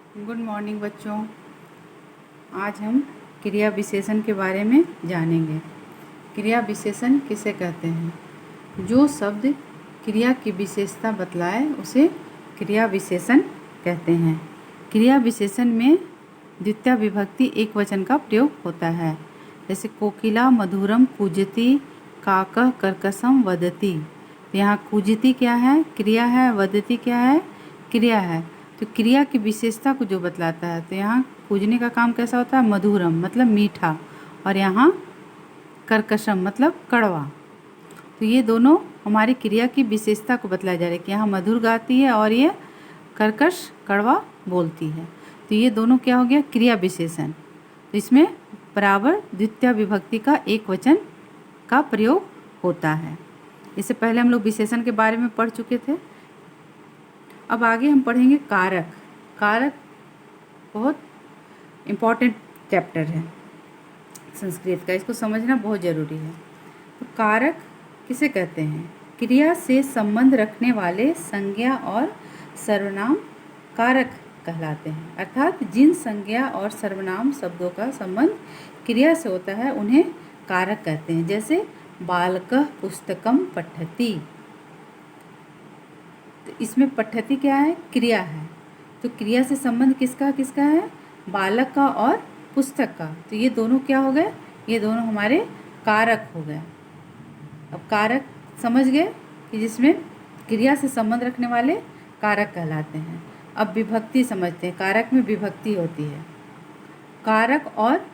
Good morning बच्चों। आज हम क्रिया विशेषण के बारे में जानेंगे। क्रिया विशेषण किसे कहते हैं? जो शब्द क्रिया की विशेषता बतलाए उसे क्रिया विशेषण कहते हैं। क्रिया विशेषण में द्वितीय विभक्ति एक वचन का प्रयोग होता है। जैसे कोकिला मधुरम कूजति, काकः कर्कशम वदति। यहाँ कूजति क्या है? क्रिया है। वदति क्या है? क्रिया है। तो क्रिया की विशेषता को जो बतलाता है, तो यहाँ कूजने का काम कैसा होता है? मधुरम मतलब मीठा, और यहाँ कर्कशम मतलब कड़वा। तो ये दोनों हमारी क्रिया की विशेषता को बतलाया जा रहा है कि यहाँ मधुर गाती है और ये कर्कश कड़वा बोलती है। तो ये दोनों क्या हो गया? क्रिया विशेषण। तो इसमें बराबर द्वितीय विभक्ति का एक वचन का प्रयोग होता है। इससे पहले हम लोग विशेषण के बारे में पढ़ चुके थे। अब आगे हम पढ़ेंगे कारक। कारक बहुत इम्पॉर्टेंट चैप्टर है संस्कृत का, इसको समझना बहुत ज़रूरी है। तो कारक किसे कहते हैं? क्रिया से संबंध रखने वाले संज्ञा और सर्वनाम कारक कहलाते हैं। अर्थात जिन संज्ञा और सर्वनाम शब्दों का संबंध क्रिया से होता है उन्हें कारक कहते हैं। जैसे बालकः पुस्तकम पठति, तो इसमें पठति क्या है? क्रिया है। तो क्रिया से संबंध किसका किसका है? बालक का और पुस्तक का। तो ये दोनों क्या हो गए? ये दोनों हमारे कारक हो गए। अब कारक समझ गए कि जिसमें क्रिया से संबंध रखने वाले कारक कहलाते हैं। अब विभक्ति समझते हैं। कारक में विभक्ति होती है। कारक और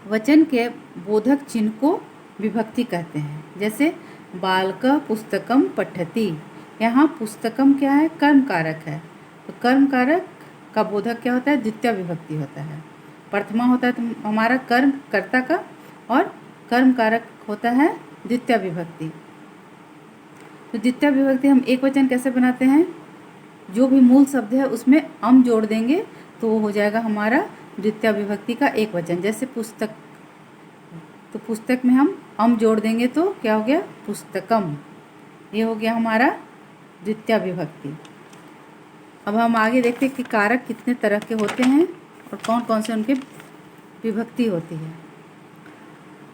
वचन के बोधक चिन्ह को विभक्ति कहते हैं। जैसे बालकः पुस्तकम पठति, यहाँ पुस्तकम क्या है? कर्म कारक है। तो कर्म कारक का बोधक क्या होता है? द्वितीय विभक्ति होता है। प्रथमा होता है तो हमारा कर्म कर्ता का, और कर्म कारक होता है द्वितीय विभक्ति। तो द्वितीय विभक्ति हम एक वचन कैसे बनाते हैं? जो भी मूल शब्द है उसमें अम जोड़ देंगे तो वो हो जाएगा हमारा द्वितीय विभक्ति का एक वचन। जैसे पुस्तक, तो पुस्तक में हम अम जोड़ देंगे तो क्या हो गया? पुस्तकम। ये हो गया हमारा द्वितीय विभक्ति। अब हम आगे देखते हैं कि कारक कितने तरह के होते हैं और कौन कौन से उनके विभक्ति होती है।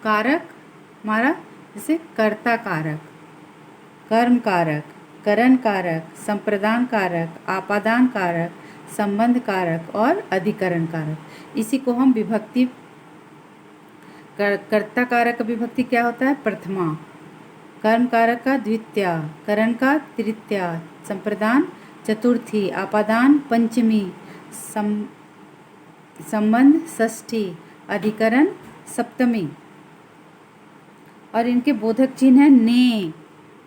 कारक हमारा जैसे कर्ता कारक, कर्म कारक, करण कारक, संप्रदान कारक, आपादान कारक, संबंध कारक और अधिकरण कारक। इसी को हम विभक्ति, कर्ता कारक का विभक्ति क्या होता है? प्रथमा, कर्म कारक का द्वितीया, करण का तृतीया, संप्रदान चतुर्थी, आपादान पंचमी, संबंध षष्ठी, अधिकरण सप्तमी। और इनके बोधक चिन्ह हैं ने,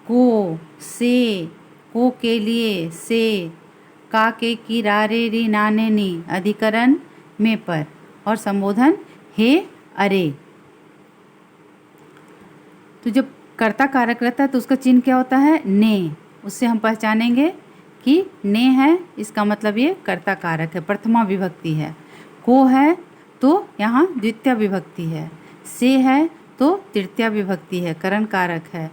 को, से, को के लिए, से, का के की, रा रे री ना ने नी, अधिकरण में पर, और संबोधन हे अरे। तो जब कर्ता कारक रहता है तो उसका चिन्ह क्या होता है? ने। उससे हम पहचानेंगे कि ने है, इसका मतलब ये कर्ता कारक है, प्रथमा विभक्ति है। को है तो यहाँ द्वितीय विभक्ति है। से है तो तृतीय विभक्ति है, करण कारक है।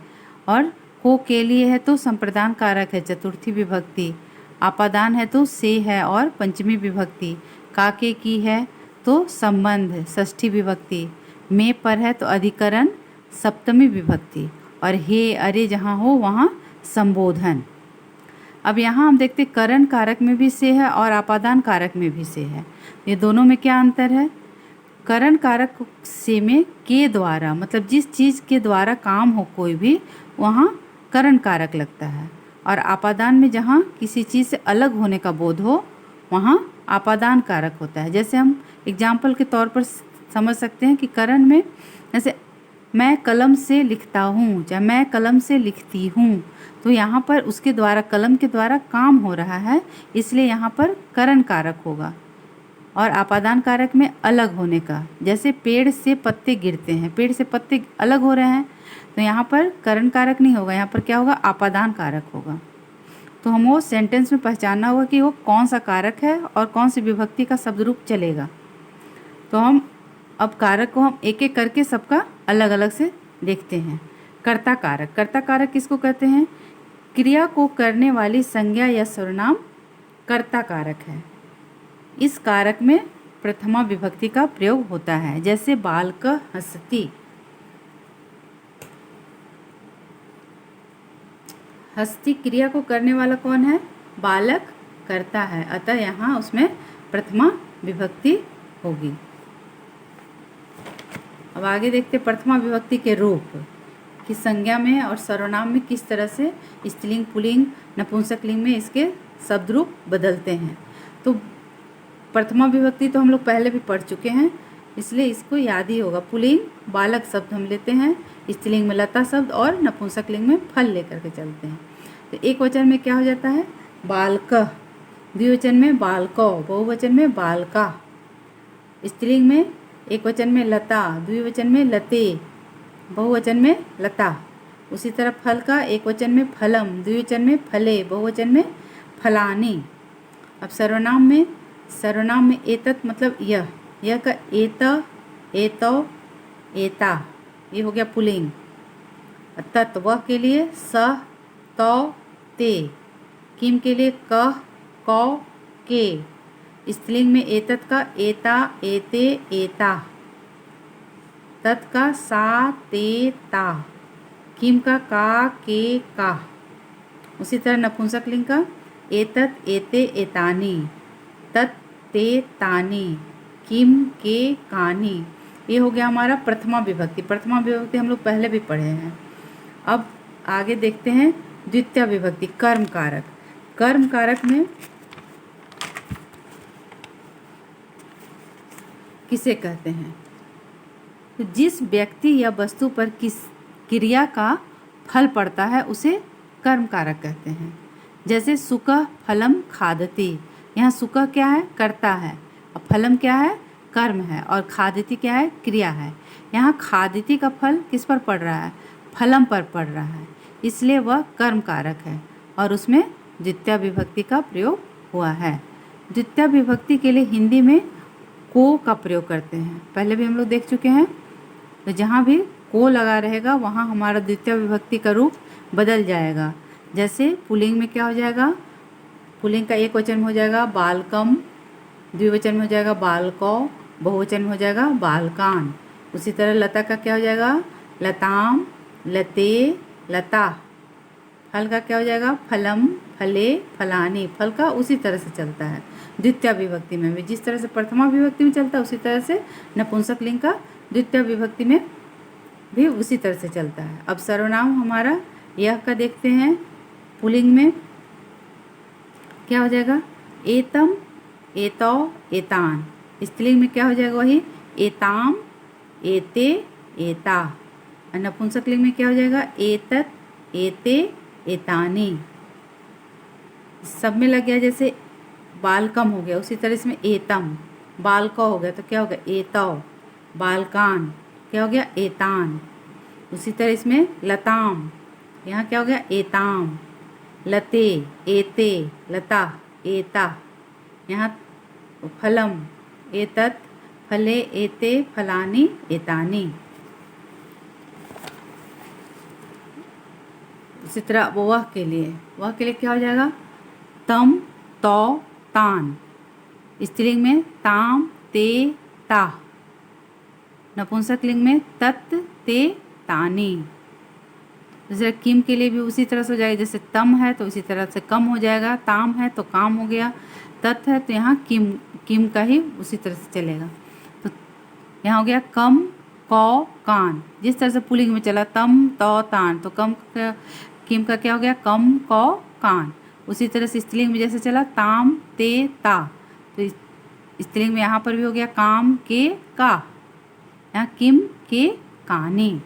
और को के लिए है तो संप्रदान कारक है, चतुर्थी विभक्ति। आपादान है तो से है और पंचमी विभक्ति। काके की है तो संबंध षष्ठी विभक्ति। में पर है तो अधिकरण सप्तमी विभक्ति। और हे अरे जहाँ हो वहाँ संबोधन। अब यहाँ हम देखते करण कारक में भी से है और आपादान कारक में भी से है। ये दोनों में क्या अंतर है? करण कारक से में के द्वारा, मतलब जिस चीज़ के द्वारा काम हो कोई भी, वहाँ करण कारक लगता है। और आपादान में जहाँ किसी चीज़ से अलग होने का बोध हो वहाँ आपादान कारक होता है। जैसे हम एग्जाम्पल के तौर पर समझ सकते हैं कि करण में जैसे मैं कलम से लिखता हूँ या मैं कलम से लिखती हूँ, तो यहाँ पर उसके द्वारा, कलम के द्वारा काम हो रहा है, इसलिए यहाँ पर करण कारक होगा। और आपादान कारक में अलग होने का, जैसे पेड़ से पत्ते गिरते हैं, पेड़ से पत्ते अलग हो रहे हैं, तो यहाँ पर करण कारक नहीं होगा, यहाँ पर क्या होगा? आपादान कारक होगा। तो हम वो सेंटेंस में पहचानना होगा कि वो कौन सा कारक है और कौन सी विभक्ति का शब्द रूप चलेगा। तो हम अब कारक को हम एक एक करके सबका अलग अलग से देखते हैं। कर्ता कारक, कर्ता कारक किसको कहते हैं? क्रिया को करने वाली संज्ञा या सर्वनाम कर्ता कारक है। इस कारक में प्रथमा विभक्ति का प्रयोग होता है। जैसे बालक हसती, हस्ती क्रिया को करने वाला कौन है? बालक करता है, अतः यहाँ उसमें प्रथमा विभक्ति होगी। अब आगे देखते प्रथमा विभक्ति के रूप कि संज्ञा में और सर्वनाम में किस तरह से स्त्रीलिंग, पुल्लिंग, नपुंसकलिंग में इसके शब्द रूप बदलते हैं। तो प्रथमा विभक्ति तो हम लोग पहले भी पढ़ चुके हैं, इसलिए इसको याद ही होगा। पुल्लिंग बालक शब्द हम लेते हैं, स्त्रीलिंग में लता शब्द और नपुंसकलिंग में फल लेकर के चलते हैं। तो एक वचन में क्या हो जाता है? बालक, द्विवचन में बालको, बहुवचन में बालका, स्त्रीलिंग में एक वचन में लता, द्विवचन में लते, बहुवचन में लता। उसी तरह फल का एक वचन में फलम, द्विवचन में फले, बहुवचन में फलानी। अब सर्वनाम में एतत् मतलब यह का एत, एतो, एता, ये हो गया पुल्लिंग। तत् वह के लिए स, तौ, ते, किम के लिए कह, कौ, के, स्त्रीलिंग में एतत् का एता, एते, एता, तत् का सा, ते, ता, किम का के, का। उसी तरह नपुंसकलिंग का एतत्, एते, एतानी, तत्, ते, तानी, किम, के, कानी। ये हो गया हमारा प्रथमा विभक्ति। प्रथमा विभक्ति हम लोग पहले भी पढ़े हैं। अब आगे देखते हैं द्वितीय विभक्ति, कर्म कारक। कर्म कारक में किसे कहते हैं? तो जिस व्यक्ति या वस्तु पर किस क्रिया का फल पड़ता है उसे कर्म कारक कहते हैं। जैसे सुकः फलम खादति, यहाँ सुकः क्या है? कर्ता है, और फलम क्या है? कर्म है, और खादति क्या है? क्रिया है। यहाँ खादति का फल किस पर पड़ रहा है? फलम पर पड़ रहा है, इसलिए वह कर्म कारक है और उसमें द्वितीय विभक्ति का प्रयोग हुआ है। द्वितीय विभक्ति के लिए हिंदी में को का प्रयोग करते हैं, पहले भी हम लोग देख चुके हैं। तो जहाँ भी को लगा रहेगा वहाँ हमारा द्वितीय विभक्ति का रूप बदल जाएगा। जैसे पुल्लिंग में क्या हो जाएगा? पुल्लिंग का एक वचन में हो जाएगा बालकम, द्विवचन में हो जाएगा बालको, बहुवचन में हो जाएगा बालकान। उसी तरह लता का क्या हो जाएगा? लताम, लते, लता। फल का क्या हो जाएगा? फलम, फले, फलानी। फल का उसी तरह से चलता है द्वितीय विभक्ति में भी। जिस तरह से प्रथमा विभक्ति में चलता है उसी तरह से नपुंसकलिंग का द्वितीय विभक्ति में भी उसी तरह से चलता है। अब सर्वनाम हमारा यह का देखते हैं। पुल्लिंग में क्या हो जाएगा? एतम, एतौ, एतान। स्त्रीलिंग में क्या हो जाएगा? वही एताम, एते, एता। और नपुंसकलिंग में क्या हो जाएगा? एतत्, एते, एतानी। सब में लग गया। जैसे बालकम हो गया उसी तरह इसमें एतम, बालको हो गया तो क्या हो गया? एतौ, बालकान क्या हो गया? एतान। उसी तरह इसमें लताम, यहाँ क्या हो गया? एताम, लते, एते, लता, एता। यहाँ फलम, एतत्, फले, एते, फलानी, एतानी। इसी तरह वह के लिए क्या हो जाएगा? तम, तौ, तान। स्त्रीलिंग में ताम, ते, ता। नपुंसकलिंग में तत्, ते, तानी। जैसे किम के लिए भी उसी तरह से हो जाएगा। जैसे तम है तो उसी तरह से कम हो जाएगा, ताम है तो काम हो गया, तत् है तो यहाँ किम का ही उसी तरह से चलेगा। तो यहाँ हो गया कम, कौ, कान। जिस तरह से पुल्लिंग में चला तम, तौ, तान, तो किम का क्या हो गया? कम, कौ, कान। उसी तरह से स्त्रीलिंग में जैसे चला ताम, ते, ता, तो स्त्रीलिंग में यहाँ पर भी हो गया काम, के, का। यहाँ किम, के, कानी।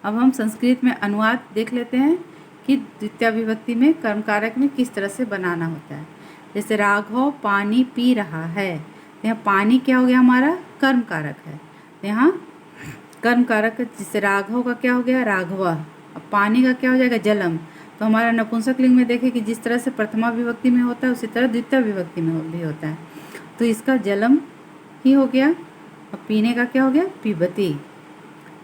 अब हम संस्कृत में अनुवाद देख लेते हैं कि द्वितीय विभक्ति में कर्म कारक में किस तरह से बनाना होता है। जैसे राघव पानी पी रहा है, तो यहाँ पानी क्या हो गया? हमारा कर्म कारक है। तो यहाँ कर्म कारक जिससे राघव का क्या हो गया? राघवा। अब पानी का क्या हो जाएगा? जलम। तो हमारा नपुंसकलिंग में देखें कि जिस तरह से प्रथमा विभक्ति में होता है उसी तरह द्वितीय विभक्ति में भी होता है। तो इसका जलम ही हो गया। अब पीने का क्या हो गया? पिबती।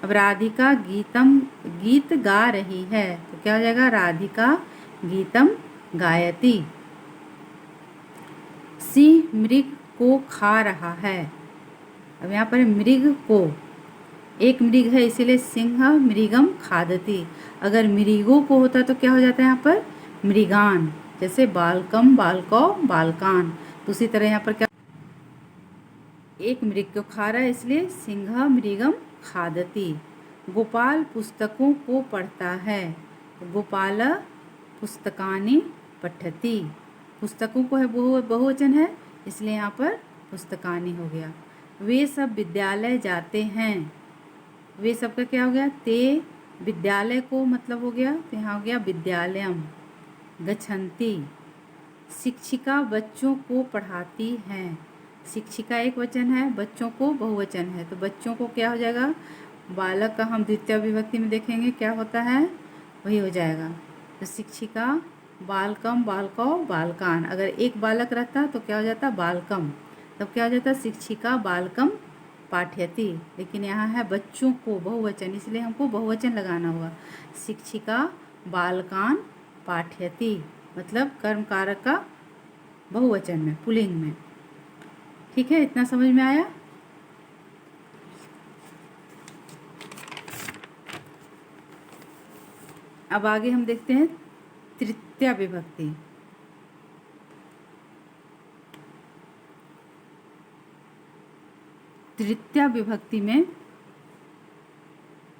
अब राधिका गीत गा रही है, तो क्या हो जाएगा? राधिका गीतम गायति। सिंह मृग को खा रहा है। अब यहाँ पर मृग को, एक मृग है इसीलिए सिंह मृगम खादति। अगर मृगों को होता तो क्या हो जाता है यहाँ पर मृगान, जैसे बालकम बालकौ बालकान। तो उसी तरह यहाँ पर क्या, एक मृग को खा रहा है इसलिए सिंह मृगम खादति। गोपाल पुस्तकों को पढ़ता है। गोपाल पुस्तकानि पठति। पुस्तकों को है बहुवचन है इसलिए यहाँ पर पुस्तकानि हो गया। वे सब विद्यालय जाते हैं। वे सब का क्या हो गया, ते विद्यालय को मतलब हो गया, तो यहाँ हो गया विद्यालयम। गच्छन्ति। शिक्षिका बच्चों को पढ़ाती हैं। शिक्षिका एक वचन है, बच्चों को बहुवचन है, तो बच्चों को क्या हो जाएगा, बालक का हम द्वितीय विभक्ति में देखेंगे क्या होता है, वही हो जाएगा। तो शिक्षिका बालकम बालकौ बालकान। अगर एक बालक रहता तो क्या हो जाता बालकम, तब क्या हो जाता शिक्षिका बालकम पाठयति। लेकिन यहाँ है बच्चों को बहुवचन, इसलिए हमको बहुवचन लगाना होगा। शिक्षिका बालकान पाठयति मतलब कर्म कारक का बहुवचन में, पुल्लिंग में। ठीक है, इतना समझ में आया। अब आगे हम देखते हैं तृतीया विभक्ति। तृतीया विभक्ति में